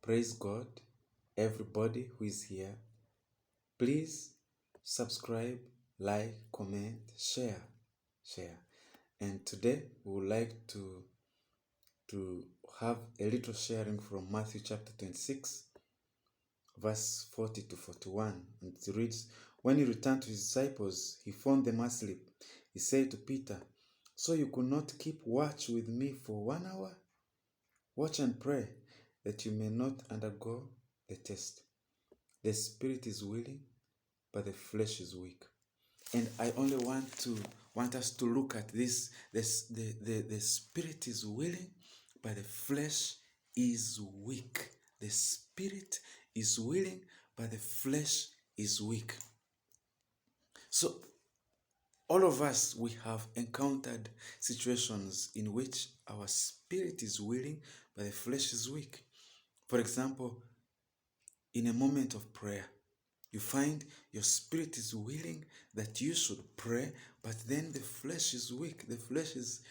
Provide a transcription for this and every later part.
Praise God, everybody who is here. Please subscribe, like, comment, share. And today we would like to have a little sharing from Matthew chapter 26, verse 40 to 41. And it reads, "When he returned to his disciples, he found them asleep. He said to Peter, 'So you could not keep watch with me for 1 hour? Watch and pray that you may not undergo the test. The spirit is willing, but the flesh is weak.'" And I only want us to look at this. The spirit is willing, but the flesh is weak. The spirit is willing, but the flesh is weak. So all of us, we have encountered situations in which our spirit is willing, but the flesh is weak. For example, in a moment of prayer, you find your spirit is willing that you should pray, but then the flesh is weak. The flesh is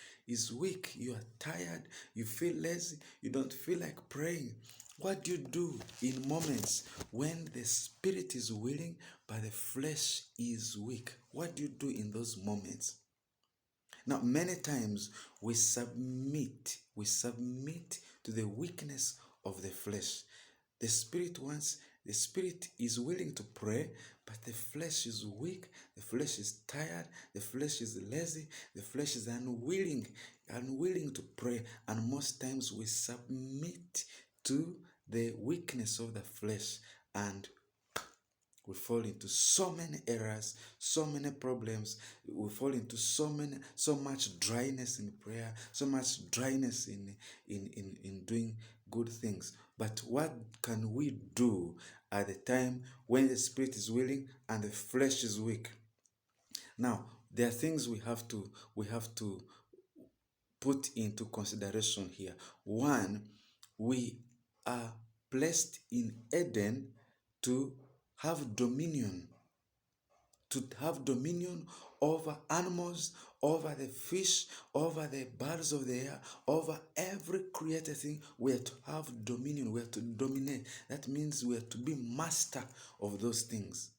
weak. You are tired. You feel lazy. You don't feel like praying. What do you do in moments when the spirit is willing, but the flesh is weak? What do you do in those moments? Now, many times we submit to the weakness of the flesh. The spirit is willing to pray, but the flesh is weak, the flesh is tired, the flesh is lazy, the flesh is unwilling to pray. And most times we submit to the weakness of the flesh, and we fall into so many errors, so many problems. We fall into so much dryness in prayer, so much dryness in doing good things. But what can we do at the time when the spirit is willing and the flesh is weak? Now, there are things we have to put into consideration here. One, we are placed in Eden to have dominion over animals, over the fish, over the birds of the air, over every created thing. We are to have dominion. We are to dominate. That means we are to be master of those things.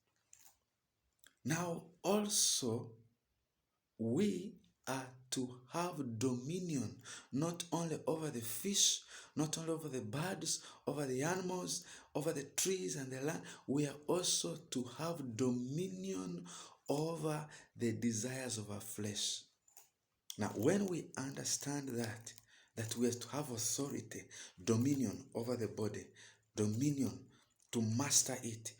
Now, also, we are to have dominion not only over the fish, not only over the birds, over the animals, over the trees and the land. We are also to have dominion over the desires of our flesh. Now, when we understand that we are to have authority, dominion over the body, dominion to master it,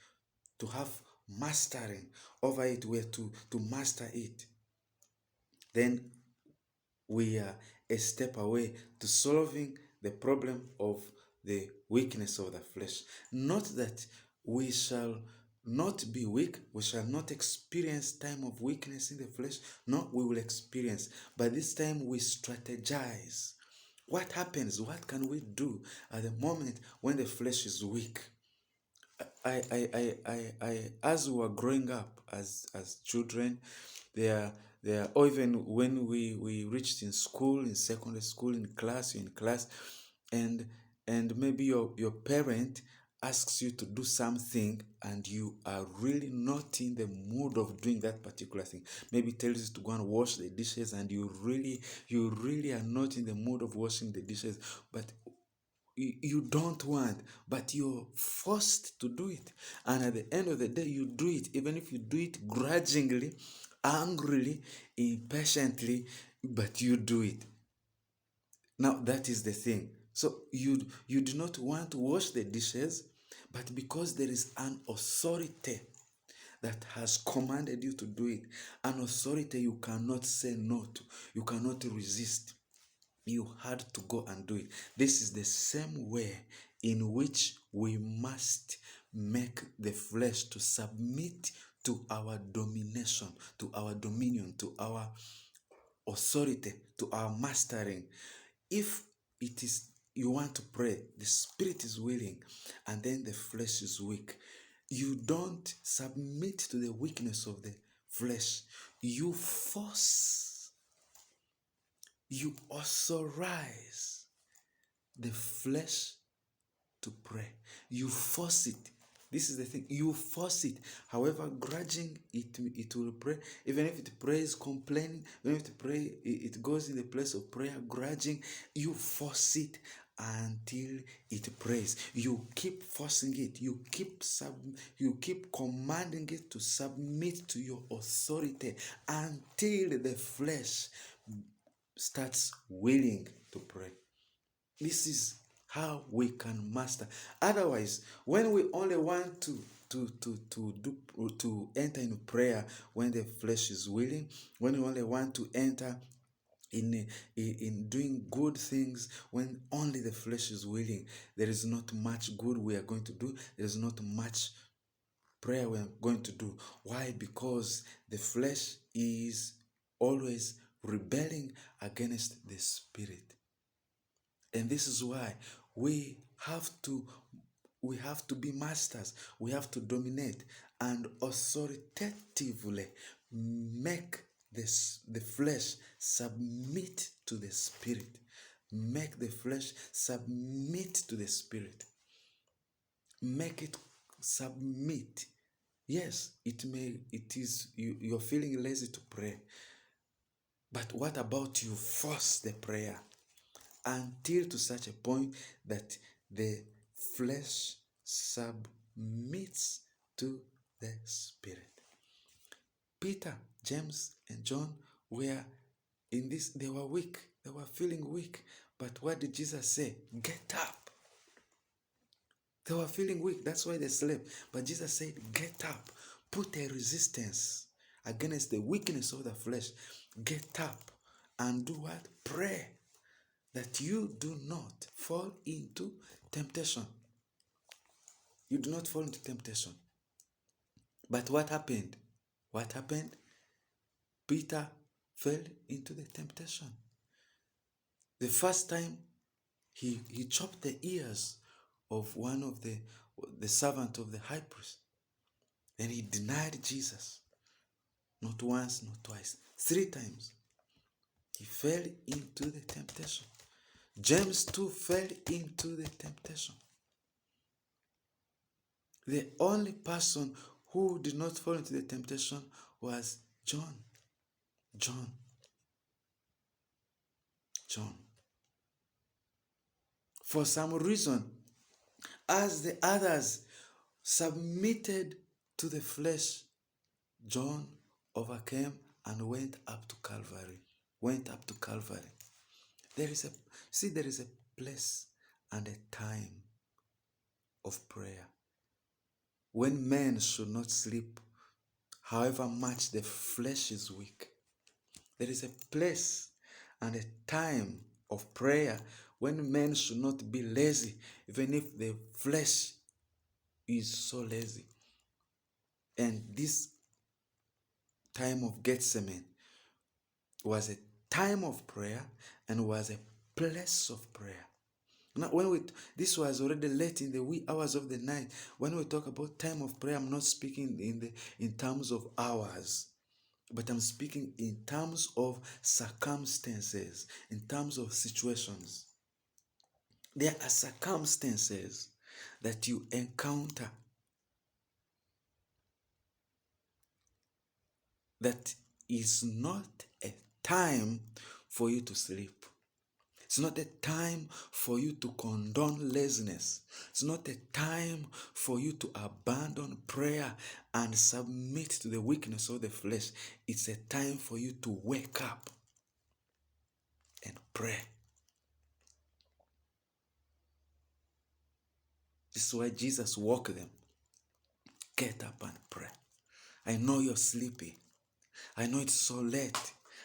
to have mastering over it, we are to master it, then we are a step away to solving the problem of the weakness of the flesh. Not that we shall not be weak, we shall not experience time of weakness in the flesh. No, we will experience, but this time we strategize. What happens? What can we do at the moment when the flesh is weak? As we were growing up as children, there, or even when we reached in school, in secondary school, in class, and maybe your parent asks you to do something and you are really not in the mood of doing that particular thing. Maybe tells you to go and wash the dishes and you really are not in the mood of washing the dishes, but you don't want, but you're forced to do it. And at the end of the day, you do it, even if you do it grudgingly, angrily, impatiently, but you do it. Now, that is the thing. So you do not want to wash the dishes, but because there is an authority that has commanded you to do it, an authority you cannot say no to, you cannot resist, you had to go and do it. This is the same way in which we must make the flesh to submit to our domination, to our dominion, to our authority, to our mastering. If it is you want to pray, the spirit is willing and then the flesh is weak, you don't submit to the weakness of the flesh. You force, you authorize the flesh to pray. You force it. This is the thing. You force it. However grudging it will pray. Even if it prays complaining, even if it goes in the place of prayer grudging, you force it until it prays. You keep forcing it. You keep commanding it to submit to your authority until the flesh starts willing to pray. This is how we can master. Otherwise, when we only want to enter in prayer when the flesh is willing, when we only want to enter in doing good things when only the flesh is willing, there is not much good we are going to do. There is not much prayer we are going to do. Why? Because the flesh is always rebelling against the spirit. And this is why we have to be masters. We have to dominate and authoritatively make the flesh submit to the spirit. Make the flesh submit to the spirit. Make it submit. Yes, you're feeling lazy to pray. But what about you force the prayer until to such a point that the flesh submits to the spirit? Peter, James, and John were in this, they were weak. They were feeling weak. But what did Jesus say? Get up. They were feeling weak. That's why they slept. But Jesus said, get up. Put a resistance against the weakness of the flesh. Get up and do what? Pray that you do not fall into temptation. You do not fall into temptation. But what happened? What happened? Peter fell into the temptation. The first time he chopped the ears of one of the servant of the high priest. Then he denied Jesus. Not once, not twice, 3 times. He fell into the temptation. James too fell into the temptation. The only person who did not fall into the temptation was John. For some reason, as the others submitted to the flesh, John overcame and went up to Calvary. There is a place and a time of prayer when men should not sleep, however much the flesh is weak. There is a place and a time of prayer when men should not be lazy, even if the flesh is so lazy. And this time of Gethsemane was a time of prayer and was a place of prayer. Now, this was already late in the wee hours of the night. When we talk about time of prayer, I'm not speaking in terms of hours, but I'm speaking in terms of circumstances, in terms of situations. There are circumstances that you encounter that is not a time for you to sleep. It's not a time for you to condone laziness. It's not a time for you to abandon prayer and submit to the weakness of the flesh. It's a time for you to wake up and pray. This is why Jesus woke them. Get up and pray. I know you're sleepy. I know it's so late.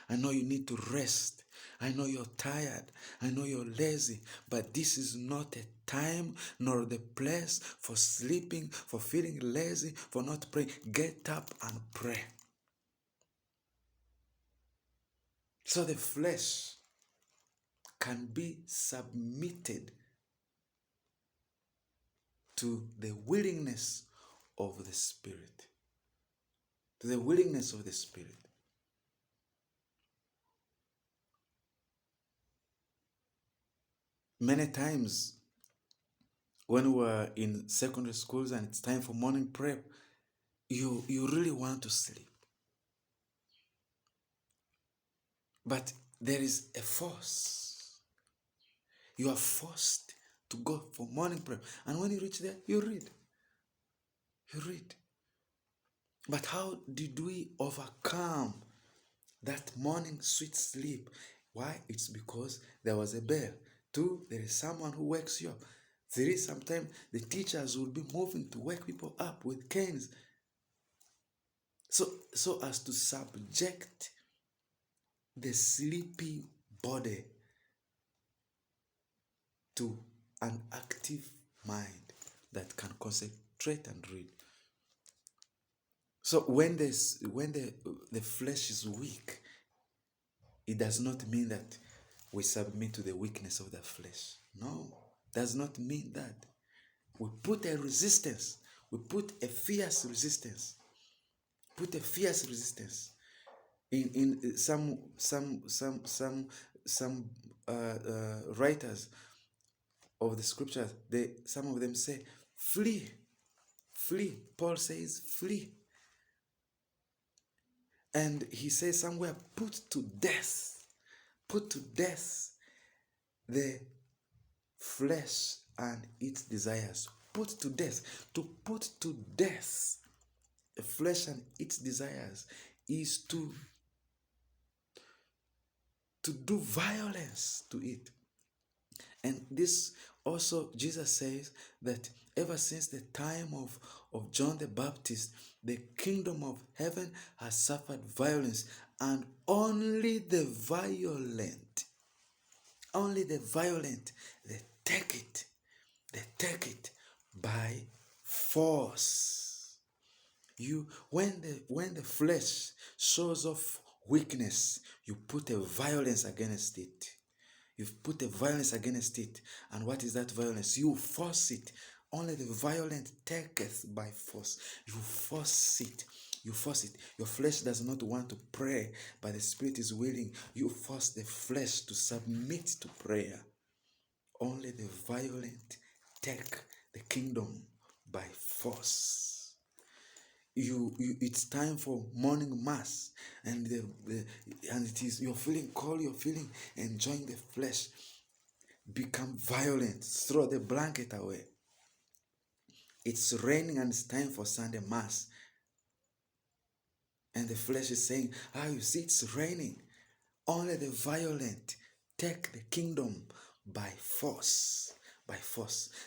I know you need to rest. I know you're tired. I know you're lazy. But this is not a time nor the place for sleeping, for feeling lazy, for not praying. Get up and pray. So the flesh can be submitted to the willingness of the Spirit. To the willingness of the Spirit. Many times when we were in secondary schools and it's time for morning prep, you really want to sleep. But there is a force. You are forced to go for morning prayer. And when you reach there, you read. You read. But how did we overcome that morning sweet sleep? Why? It's because there was a bell. 2, there is someone who wakes you up. 3, sometimes the teachers will be moving to wake people up with canes. So as to subject the sleepy body to an active mind that can concentrate and read. So when the flesh is weak, it does not mean that we submit to the weakness of the flesh. No, does not mean that. We put a resistance. We put a fierce resistance. Put a fierce resistance. In some writers of the scriptures, some of them say, flee, flee. Paul says, flee. And he says somewhere, put to death the flesh and its desires. Put to death. To put to death the flesh and its desires is to do violence to it. And this also, Jesus says that ever since the time of John the Baptist, the kingdom of heaven has suffered violence, and only the violent, they take it by force. When the flesh shows off weakness, you put a violence against it. You've put a violence against it. And what is that violence? You force it. Only the violent taketh by force. You force it. You force it. Your flesh does not want to pray, but the spirit is willing. You force the flesh to submit to prayer. Only the violent take the kingdom by force. It's time for morning mass, and it is you're feeling cold, you're feeling enjoying the flesh. Become violent, throw the blanket away. It's raining and it's time for Sunday mass, and the flesh is saying, you see, it's raining. Only the violent take the kingdom by force.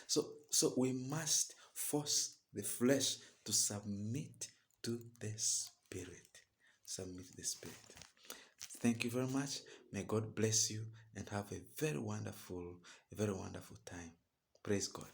So we must force the flesh to submit to the spirit. Submit to the spirit. Thank you very much. May God bless you and have a very wonderful time. Praise God.